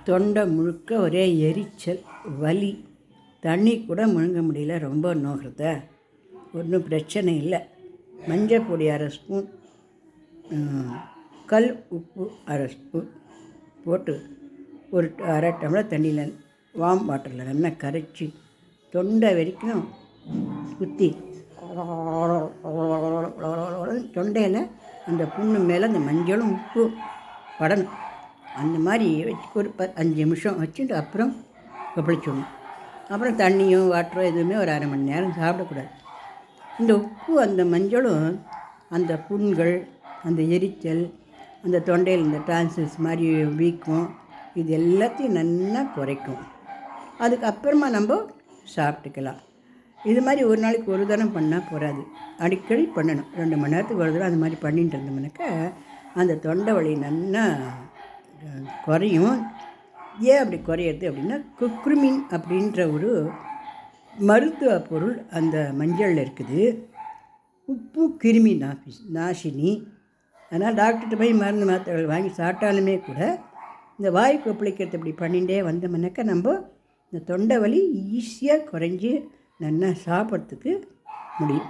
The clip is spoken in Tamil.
தொண்டை முழுக்க ஒரே எரிச்சல், வலி, தண்ணி கூட முழுங்க முடியல, ரொம்ப நோகிறத. ஒன்றும் பிரச்சனை இல்லை. மஞ்சள் பொடி 1/2 ஸ்பூன், கல் உப்பு 1/2 ஸ்பூன் போட்டு ஒரு 1/2 டம்ளர் தண்ணியில் வார்ம் வாட்டரில் நல்லா கரைச்சி தொண்டை வரைக்கும் குத்தி தொண்டையில் அந்த புண்ணு மேலே அந்த மஞ்சளும் உப்பு படணும். அந்த மாதிரி வச்சு ஒரு 5 நிமிஷம் வச்சுட்டு அப்புறம் கொப்பளிச்சிடணும். அப்புறம் தண்ணியோ வாட்டரோ எதுவுமே ஒரு 1/2 மணி நேரம் சாப்பிடக்கூடாது. இந்த உப்பு அந்த மஞ்சளும் அந்த புண்கள், அந்த எரிச்சல், அந்த தொண்டையில் இந்த டான்சில்ஸ் மாதிரி வீக்கம், இது எல்லாத்தையும் நல்லா குறைக்கும். அதுக்கப்புறமா நம்ம சாப்பிட்டுக்கலாம். இது மாதிரி ஒரு நாளைக்கு ஒரு தரம் பண்ணால் போகாது, அடிக்கடி பண்ணணும். 2 மணி நேரத்துக்கு ஒரு தரம் அந்த மாதிரி பண்ணிட்டு இருந்தோம்னாக்கா அந்த தொண்டை வலி நல்லா குறையும். ஏன் அப்படி குறையிறது அப்படின்னா, குக்ருமின் அப்படின்ற ஒரு மருத்துவ பொருள் அந்த மஞ்சளில் இருக்குது. உப்பு கிருமி நாசினி. அதனால் டாக்டர்கிட்ட போய் மருந்து மாத்திரைகள் வாங்கி சாப்பிட்டாலுமே கூட இந்த வாய் கொப்பளிக்கிறது இப்படி பண்ணிகிட்டே வந்தோம்னாக்கா நம்ம இந்த தொண்டை வலி ஈஸியாக குறைஞ்சி நல்லா சாப்பிட்றதுக்கு முடியும்.